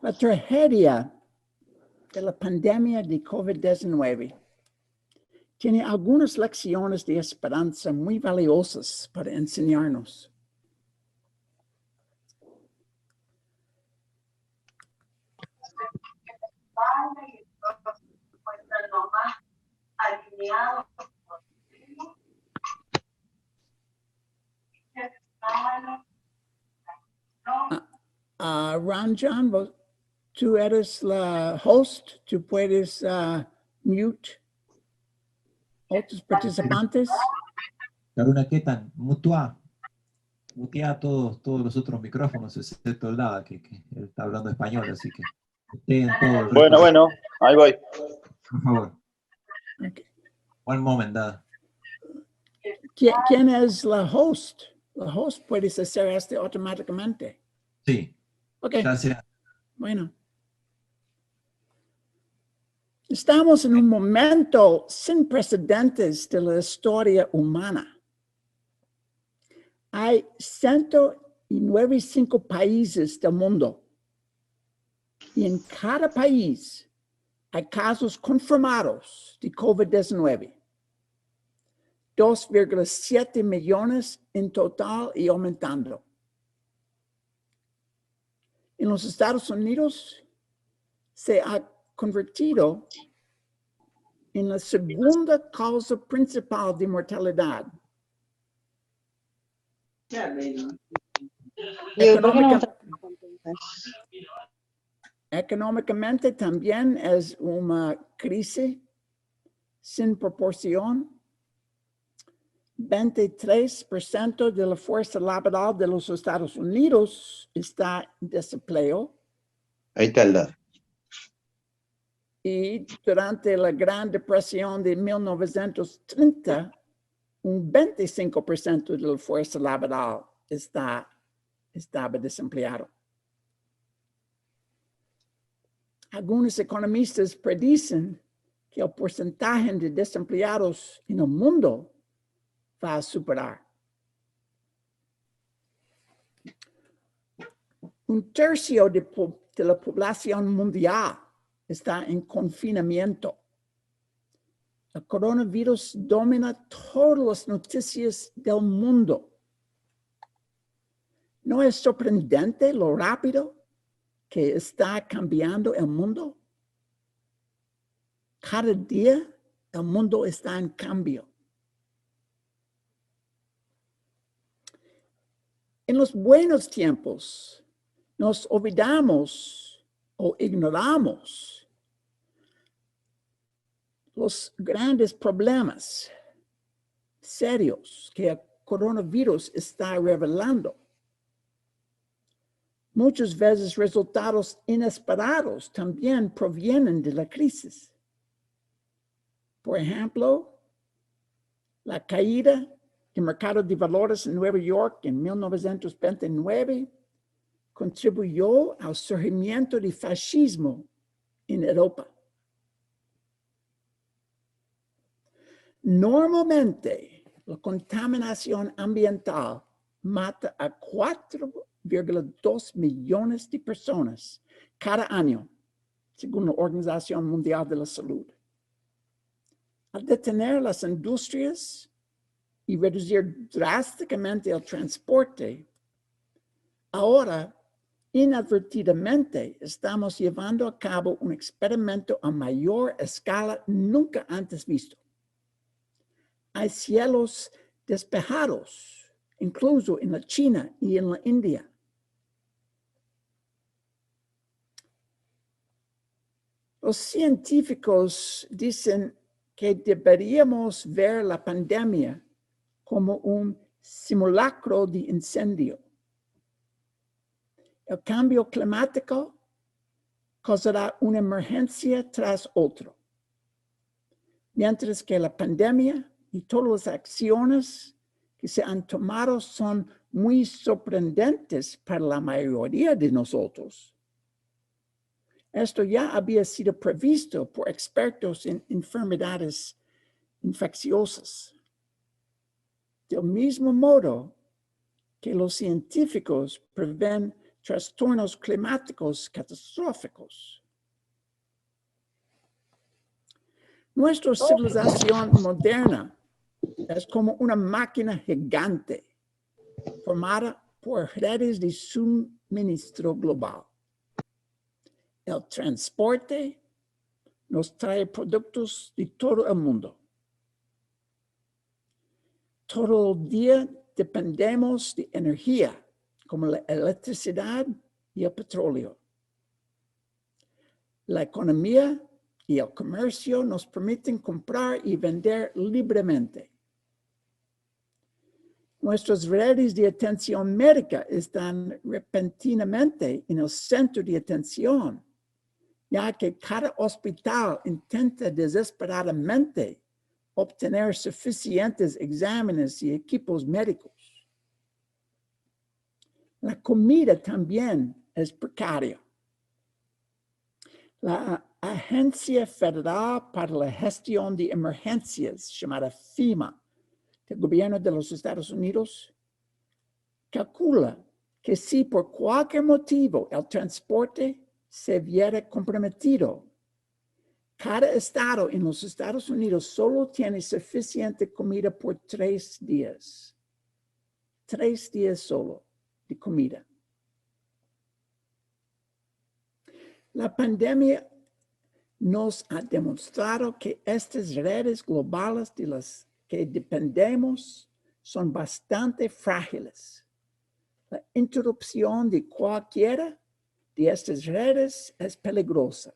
La tragedia de la pandemia de COVID-19 tiene algunas lecciones de esperanza muy valiosas para enseñarnos. Ranjan, tú eres la host, tú puedes mute otros participantes. Karuna, ¿qué tal? Mutea todos los otros micrófonos, excepto el Dada, que él está hablando español, así que muteen todo el resto. Bueno, ahí voy. Por favor. Okay. One moment, Dada. ¿Quién es la host? La host puedes hacer esto automáticamente. Sí. Ok. Ya sea. Bueno. Estamos en un momento sin precedentes de la historia humana. Hay 195 países del mundo. Y en cada país hay casos confirmados de COVID-19. 2,7 millones en total y aumentando. En los Estados Unidos se ha convertido en la segunda causa principal de mortalidad. Económicamente también es una crisis sin proporción. 23% de la fuerza laboral de los Estados Unidos está en desempleo. Ahí está el dato. Y durante la Gran Depresión de 1930, un 25% de la fuerza laboral estaba desempleado. Algunos economistas predicen que el porcentaje de desempleados en el mundo va a superar. Un tercio de la población mundial está en confinamiento. El coronavirus domina todas las noticias del mundo. ¿No es sorprendente lo rápido que está cambiando el mundo? Cada día el mundo está en cambio. En los buenos tiempos nos olvidamos o ignoramos los grandes problemas serios que el coronavirus está revelando. Muchas veces resultados inesperados también provienen de la crisis. Por ejemplo, la caída del mercado de valores en Nueva York en 1929 contribuyó al surgimiento del fascismo en Europa. Normalmente, la contaminación ambiental mata a 4,2 millones de personas cada año, según la Organización Mundial de la Salud. Al detener las industrias y reducir drásticamente el transporte, ahora, inadvertidamente, estamos llevando a cabo un experimento a mayor escala nunca antes visto. Hay cielos despejados, incluso en la China y en la India. Los científicos dicen que deberíamos ver la pandemia como un simulacro de incendio. El cambio climático causará una emergencia tras otra, mientras que la pandemia y todas las acciones que se han tomado son muy sorprendentes para la mayoría de nosotros. Esto ya había sido previsto por expertos en enfermedades infecciosas. Del mismo modo que los científicos prevén trastornos climáticos catastróficos. Nuestra civilización moderna es como una máquina gigante formada por redes de suministro global. El transporte nos trae productos de todo el mundo. Todo el día dependemos de energía, como la electricidad y el petróleo. La economía y el comercio nos permiten comprar y vender libremente. Nuestras redes de atención médica están repentinamente en el centro de atención, ya que cada hospital intenta desesperadamente obtener suficientes exámenes y equipos médicos. La comida también es precaria. La Agencia Federal para la Gestión de Emergencias, llamada FEMA, del gobierno de los Estados Unidos, calcula que si por cualquier motivo el transporte se viera comprometido, cada estado en los Estados Unidos solo tiene suficiente comida por 3 días. 3 días solo de comida. La pandemia nos ha demostrado que estas redes globales de las que dependemos son bastante frágiles. La interrupción de cualquiera de estas redes es peligrosa.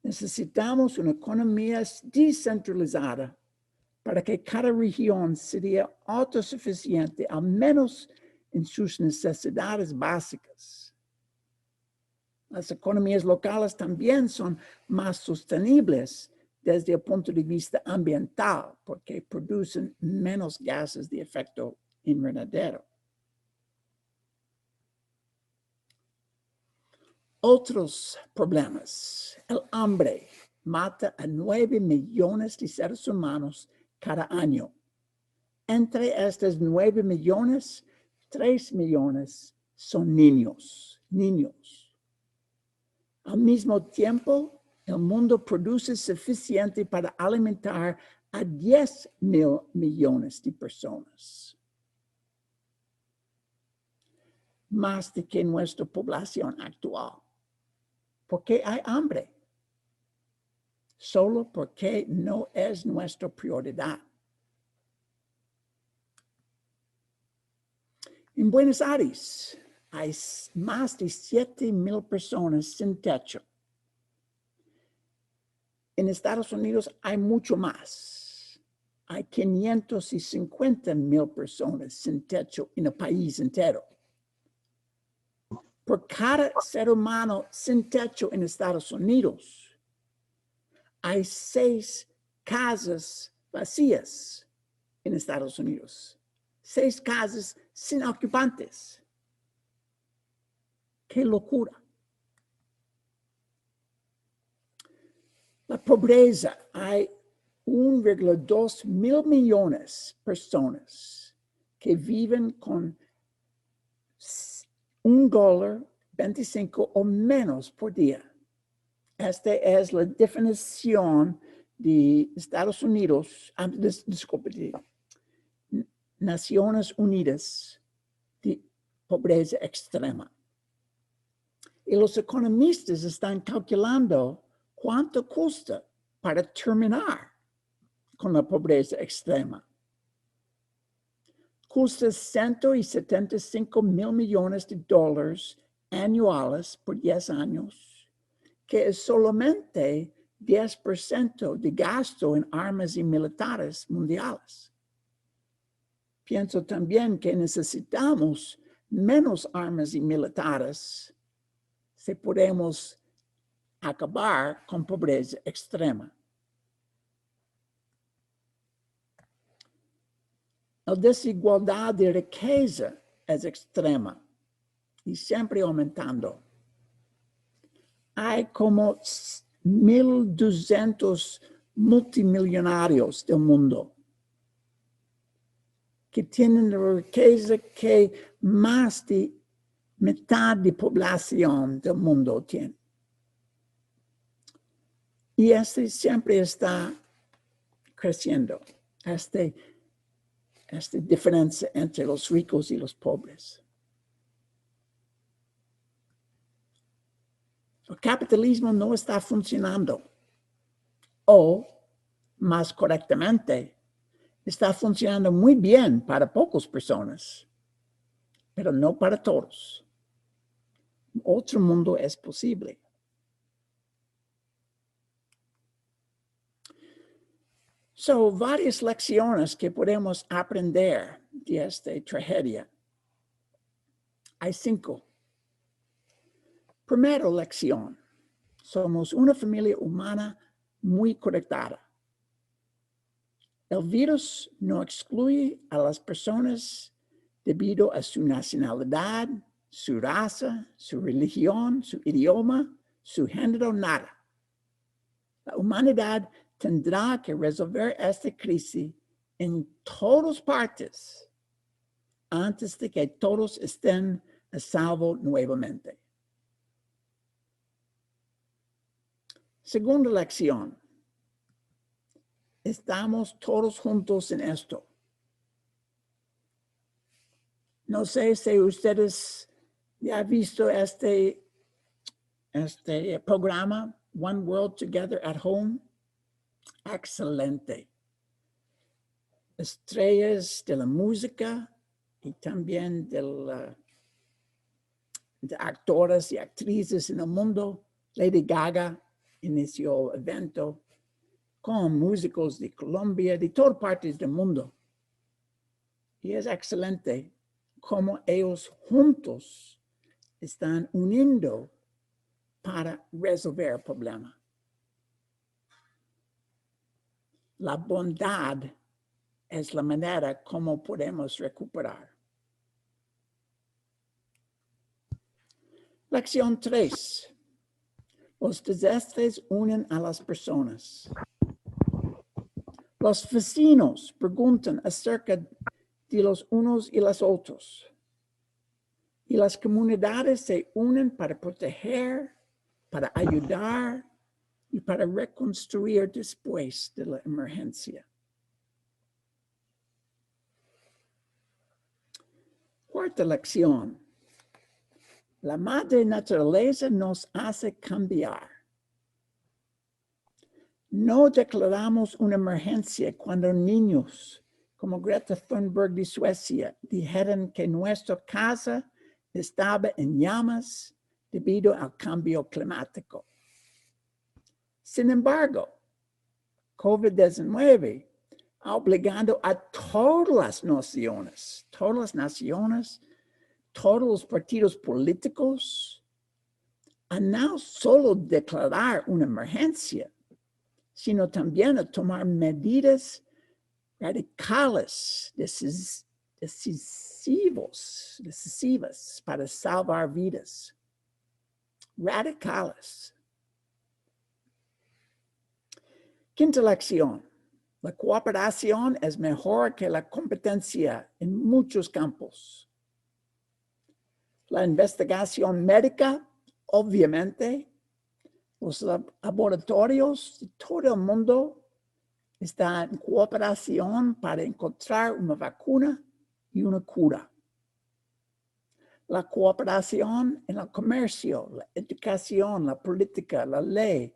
Necesitamos una economía descentralizada para que cada región sea autosuficiente, al menos en sus necesidades básicas. Las economías locales también son más sostenibles desde el punto de vista ambiental, porque producen menos gases de efecto invernadero. Otros problemas. El hambre mata a 9 millones de seres humanos cada año. Entre estos 9 millones, 3 millones son niños. Al mismo tiempo, el mundo produce suficiente para alimentar a 10,000 millones de personas. Más de que nuestra población actual. ¿Por qué hay hambre? Solo porque no es nuestra prioridad. En Buenos Aires hay más de 7,000 personas sin techo. En Estados Unidos hay mucho más. Hay 550,000 personas sin techo en el país entero. Por cada ser humano sin techo en Estados Unidos, hay 6 casas vacías en Estados Unidos. 6 casas sin ocupantes. ¡Qué locura! La pobreza. Hay 1,2 mil millones de personas que viven con $1.25 o menos por día. Esta es la definición de Estados Unidos, de Naciones Unidas de pobreza extrema. Y los economistas están calculando cuánto cuesta para terminar con la pobreza extrema. Custa $175 mil millones de dólares anuales por 10 años, que es solamente 10% de gasto en armas y militares mundiales. Pienso también que necesitamos menos armas y militares si podemos acabar con pobreza extrema. La desigualdad de riqueza es extrema y siempre aumentando. Hay como 1,200 multimillonarios del mundo que tienen la riqueza que más de mitad de población del mundo tiene. Y siempre está creciendo, esta diferencia entre los ricos y los pobres. El capitalismo no está funcionando, o más correctamente, está funcionando muy bien para pocas personas, pero no para todos. Otro mundo es posible. Son varias lecciones que podemos aprender de esta tragedia. Hay 5. Primera lección. Somos una familia humana muy conectada. El virus no excluye a las personas debido a su nacionalidad, su raza, su religión, su idioma, su género, nada. La humanidad tendrá que resolver esta crisis en todas partes antes de que todos estén a salvo nuevamente. Segunda lección. Estamos todos juntos en esto. No sé si ustedes ya han visto este programa, One World Together at Home. Excelente. Estrellas de la música y también de actores y actrices en el mundo. Lady Gaga inició el evento con músicos de Colombia, de todas partes del mundo. Y es excelente cómo ellos juntos están uniendo para resolver el problema. La bondad es la manera como podemos recuperar. Lección 3. Los desastres unen a las personas. Los vecinos preguntan acerca de los unos y los otros. Y las comunidades se unen para proteger, para ayudar y para reconstruir después de la emergencia. Cuarta lección. La madre naturaleza nos hace cambiar. No declaramos una emergencia cuando niños, como Greta Thunberg de Suecia, dijeron que nuestra casa estaba en llamas debido al cambio climático. Sin embargo, COVID-19 ha obligado a todas las naciones, todos los partidos políticos, a no solo declarar una emergencia, sino también a tomar medidas radicales, decisivas para salvar vidas. Radicales. Quinta lección. La cooperación es mejor que la competencia en muchos campos. La investigación médica, obviamente, los laboratorios de todo el mundo están en cooperación para encontrar una vacuna y una cura. La cooperación en el comercio, la educación, la política, la ley,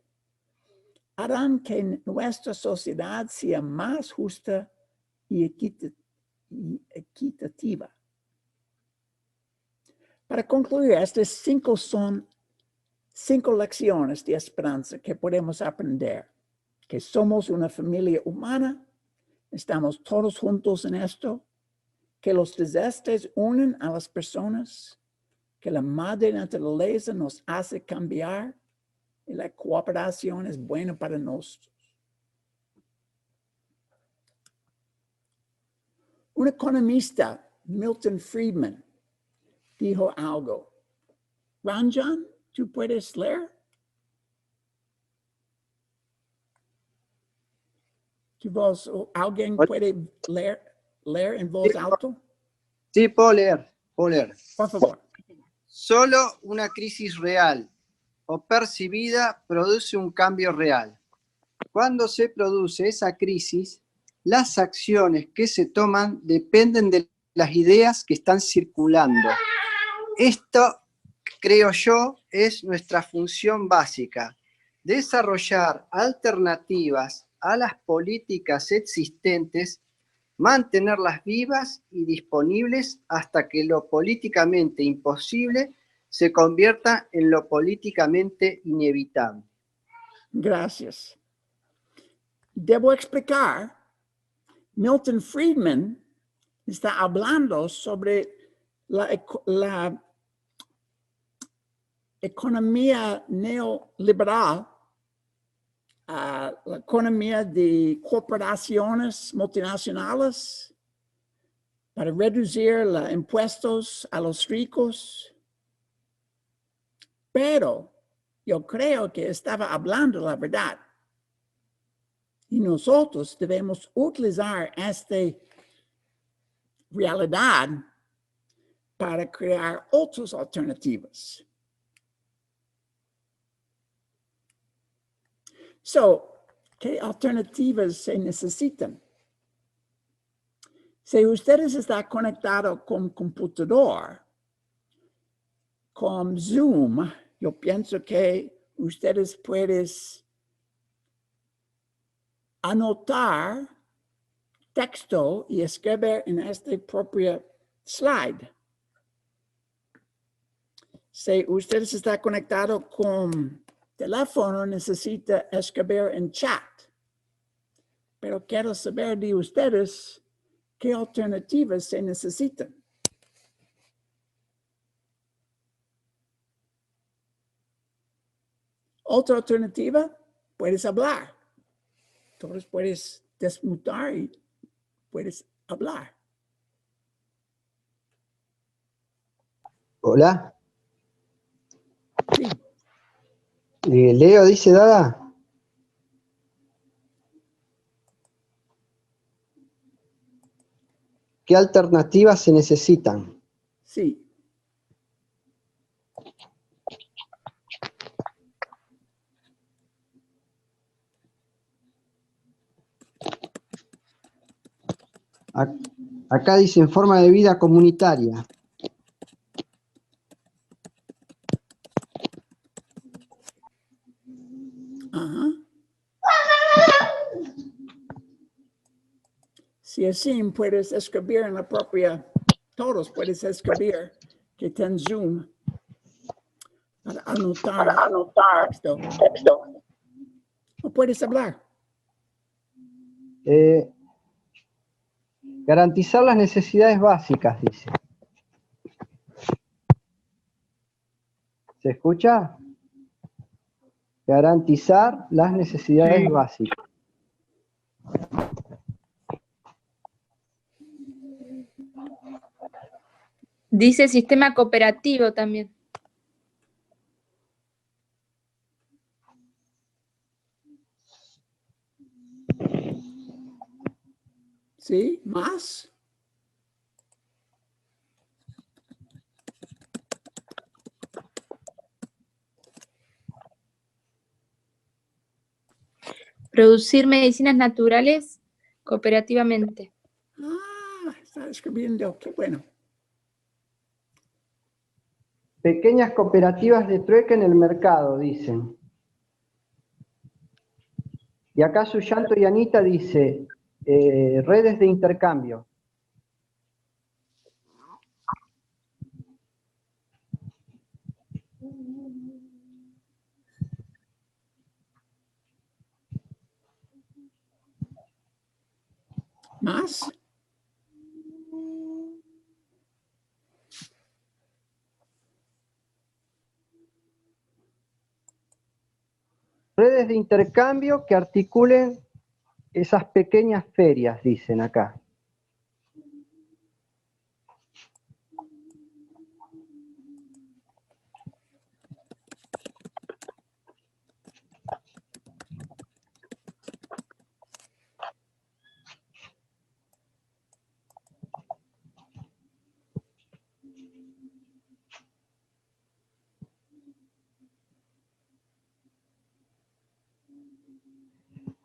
harán que nuestra sociedad sea más justa y equitativa. Para concluir, estas 5 son 5 lecciones de esperanza que podemos aprender. Que somos una familia humana, estamos todos juntos en esto, que los desastres unen a las personas, que la madre naturaleza nos hace cambiar y la cooperación es buena para nosotros. Un economista, Milton Friedman, dijo algo. Ranjan, ¿tú puedes leer? ¿Alguien puede leer en voz alta? Sí, puedo leer. Por favor. Solo una crisis real o percibida produce un cambio real. Cuando se produce esa crisis, las acciones que se toman dependen de las ideas que están circulando. Esto, creo yo, es nuestra función básica: desarrollar alternativas a las políticas existentes, mantenerlas vivas y disponibles hasta que lo políticamente imposible se convierta en lo políticamente inevitable. Gracias. Debo explicar, Milton Friedman está hablando sobre la economía neoliberal, la economía de corporaciones multinacionales para reducir los impuestos a los ricos. Pero yo creo que estaba hablando la verdad. Y nosotros debemos utilizar esta realidad para crear otras alternativas. ¿Qué alternativas se necesitan? Si ustedes están conectados con computador, con Zoom, yo pienso que ustedes pueden anotar texto y escribir en este propio slide. Si ustedes están conectados con teléfono, necesita escribir en chat. Pero quiero saber de ustedes qué alternativas se necesitan. Otra alternativa, puedes hablar. Entonces puedes desmutar y puedes hablar. Hola. Sí. Leo, dice Dada. ¿Qué alternativas se necesitan? Sí. Acá dice en forma de vida comunitaria. Ajá. Si así puedes escribir en la propia, todos puedes escribir que está en Zoom para anotar texto. O puedes hablar. Garantizar las necesidades básicas, dice. ¿Se escucha? Garantizar las necesidades básicas. Dice sistema cooperativo también. ¿Sí? ¿Más? Producir medicinas naturales cooperativamente. Ah, está escribiendo. Qué bueno. Pequeñas cooperativas de trueque en el mercado, dicen. Y acá Suyanto y Anita dice, redes de intercambio. ¿Más? Redes de intercambio que articulen esas pequeñas ferias, dicen acá.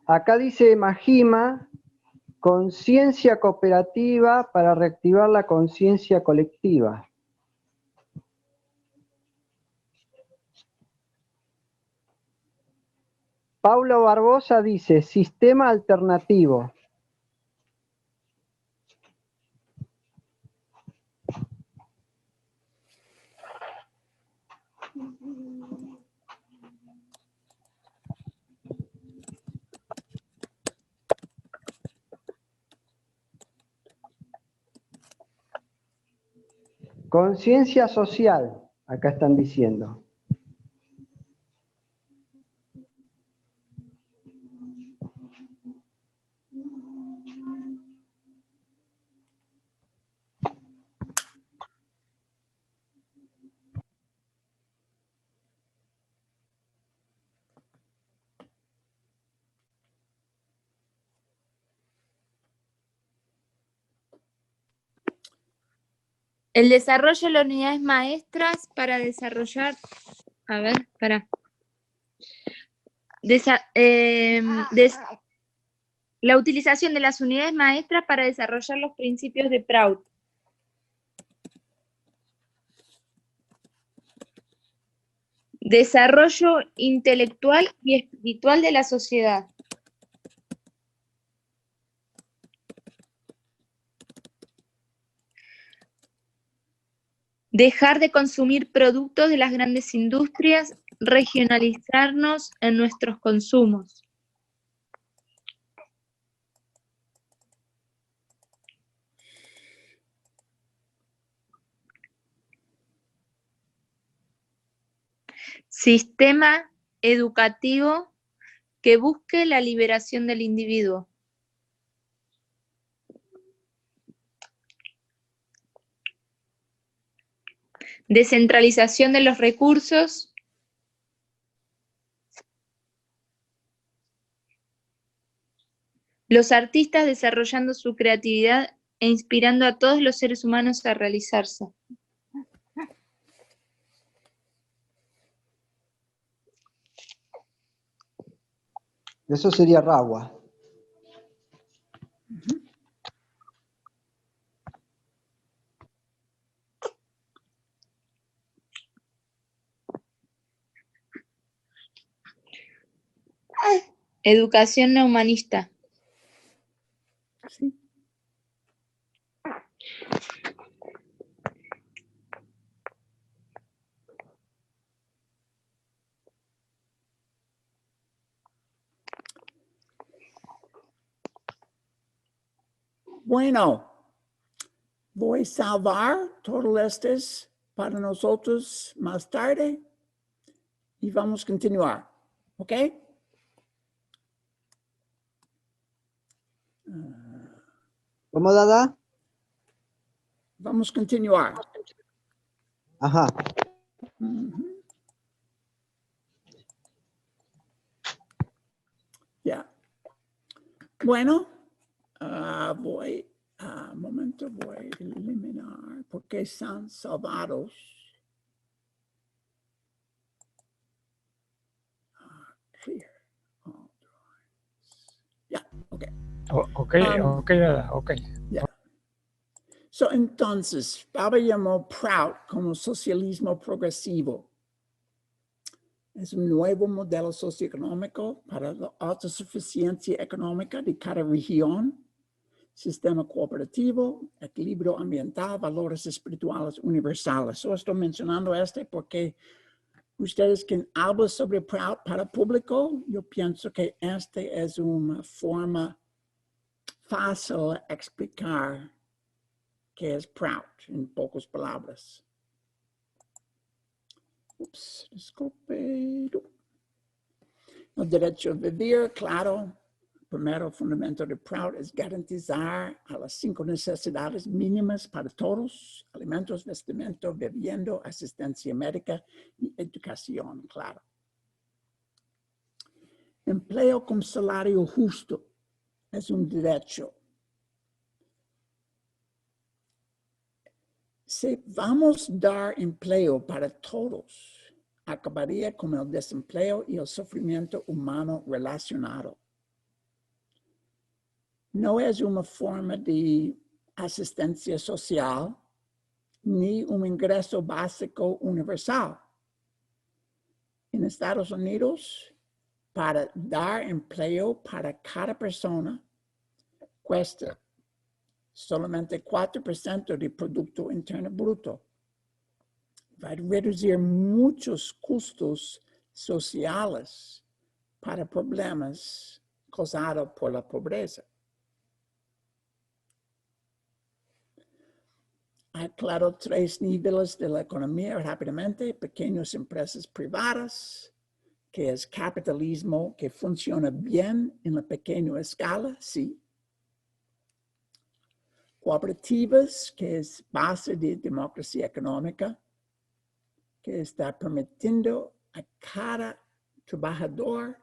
Acá dice Majima, conciencia cooperativa para reactivar la conciencia colectiva. Paulo Barbosa dice, sistema alternativo. Conciencia social, acá están diciendo. El desarrollo de las unidades maestras para desarrollar, a ver, la utilización de las unidades maestras para desarrollar los principios de Proud. Desarrollo intelectual y espiritual de la sociedad. Dejar de consumir productos de las grandes industrias, regionalizarnos en nuestros consumos. Sistema educativo que busque la liberación del individuo. Descentralización de los recursos. Los artistas desarrollando su creatividad e inspirando a todos los seres humanos a realizarse. Eso sería Rawa. Educación no humanista. Sí. Bueno, voy a salvar todos estos para nosotros más tarde y vamos a continuar, ¿ok? ¿Cómo, Dada? Vamos a continuar. Ajá. Ya. Bueno, voy a eliminar porque son salvados. Clear. Ya, ok. Ok, Dada, ok. Yeah. So, entonces, Baba llamó Proud como socialismo progresivo. Es un nuevo modelo socioeconómico para la autosuficiencia económica de cada región, sistema cooperativo, equilibrio ambiental, valores espirituales universales. So, estoy mencionando porque ustedes que hablan sobre Proud para público, yo pienso que esta es una forma fácil de explicar que es Proud, en pocas palabras. Ups, disculpe. El derecho a vivir, claro. El primer fundamento de Proud es garantizar a las 5 necesidades mínimas para todos: alimentos, vestimenta, vivienda, asistencia médica y educación, claro. Empleo con salario justo es un derecho. Si vamos a dar empleo para todos, acabaría con el desempleo y el sufrimiento humano relacionado. no es una forma de asistencia social ni un ingreso básico universal. En Estados Unidos, para dar empleo para cada persona, cuesta solamente 4% del Producto Interno Bruto. Va a reducir muchos costos sociales para problemas causados por la pobreza. Hay, claro, 3 niveles de la economía rápidamente: pequeñas empresas privadas, que es capitalismo que funciona bien en la pequeña escala, sí. Cooperativas, que es base de democracia económica, que está permitiendo a cada trabajador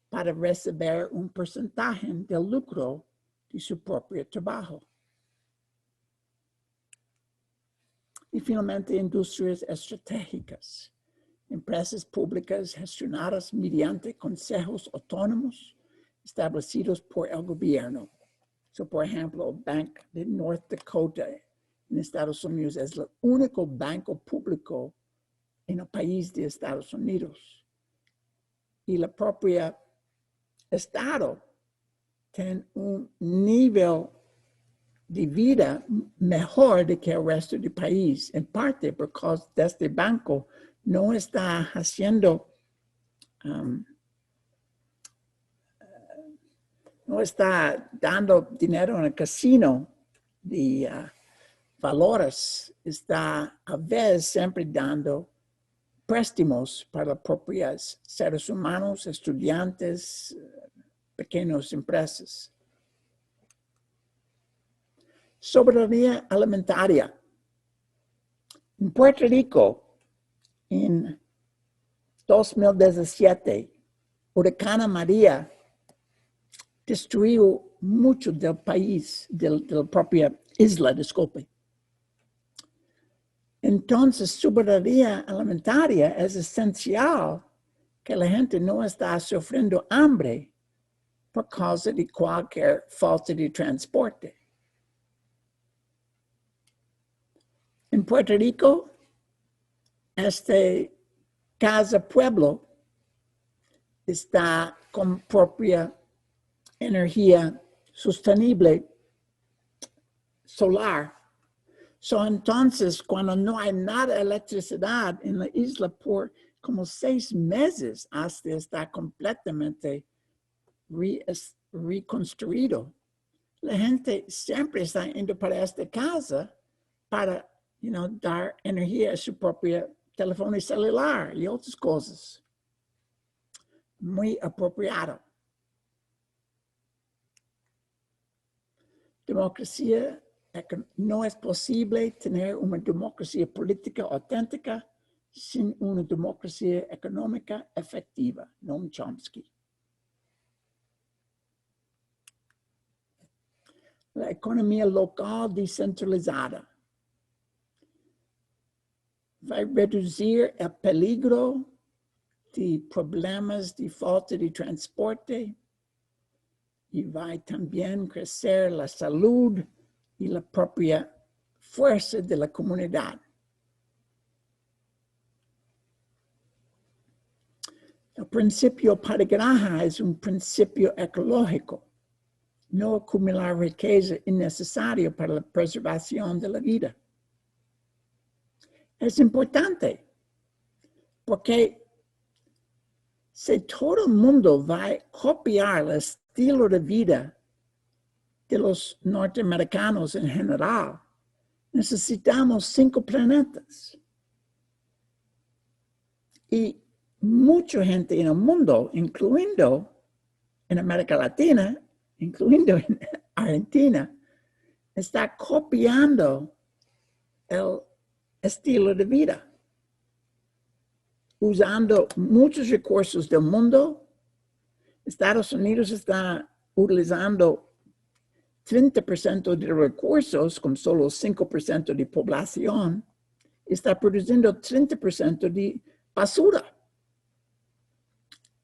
para recibir un porcentaje del lucro de su propio trabajo. Y finalmente, industrias estratégicas, empresas públicas gestionadas mediante consejos autónomos establecidos por el gobierno. So, por ejemplo, el Bank de North Dakota en Estados Unidos es el único banco público en el país de Estados Unidos. Y la propia Estado tiene un nivel de vida mejor de que el resto del país, en parte porque este banco no está haciendo, no está dando dinero en el casino de valores, está a veces siempre dando préstamos para propios seres humanos, estudiantes, pequeñas empresas. Soberanía alimentaria. En Puerto Rico, en 2017, huracán María destruyó mucho del país, de la propia isla, disculpe. Entonces, soberanía alimentaria es esencial que la gente no está sufriendo hambre por causa de cualquier falta de transporte. En Puerto Rico, este casa pueblo está con propia energía sostenible solar. Entonces, cuando no hay nada de electricidad en la isla por como 6 meses hasta estar completamente reconstruido, la gente siempre está yendo para esta casa para dar energía a su propia teléfono celular y otras cosas. Muy apropiado. Democracia, no es posible tener una democracia política auténtica sin una democracia económica efectiva. Noam Chomsky. La economía local descentralizada va a reducir el peligro de problemas de falta de transporte y va a también crecer la salud y la propia fuerza de la comunidad. El principio Parigraha es un principio ecológico, no acumular riqueza innecesaria para la preservación de la vida. Es importante porque si todo el mundo va a copiar el estilo de vida de los norteamericanos en general, necesitamos 5 planetas. Y mucha gente en el mundo, incluyendo en América Latina, incluyendo en Argentina, está copiando el estilo de vida, usando muchos recursos del mundo. Estados Unidos está utilizando 30% de recursos, con solo 5% de población, está produciendo 30% de basura.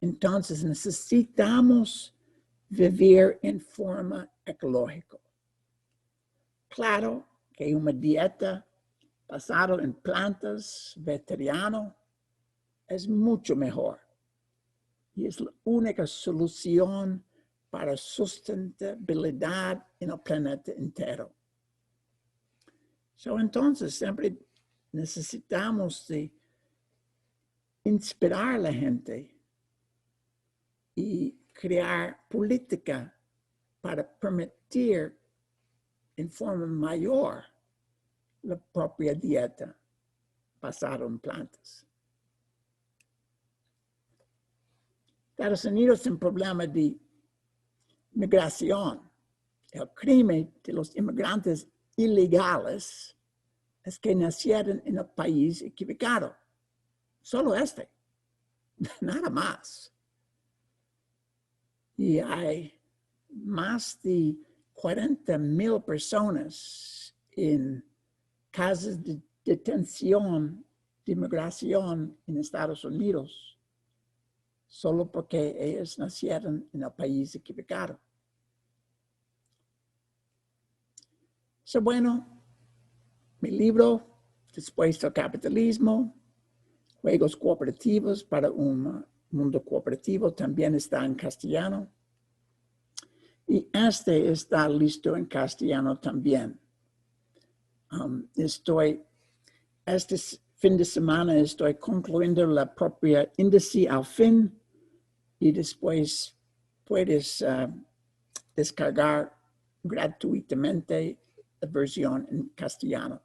Entonces necesitamos vivir en forma ecológica. Claro que una dieta basada en plantas vegetariano es mucho mejor y es la única solución para sustentabilidad en el planeta entero. Entonces, siempre necesitamos de inspirar a la gente y crear política para permitir en forma mayor la propia dieta basada en plantas. Estados Unidos tiene un problema de migración. El crimen de los inmigrantes ilegales es que nacieron en el país equivocado. Solo nada más. Y hay más de 40,000 personas en casas de detención de inmigración en Estados Unidos, solo porque ellos nacieron en el país equivocado. Bueno, mi libro, Después del capitalismo, Juegos cooperativos para un mundo cooperativo, también está en castellano. Y está listo en castellano también. Este fin de semana estoy concluyendo la propia índice al fin y después puedes descargar gratuitamente la versión en castellano.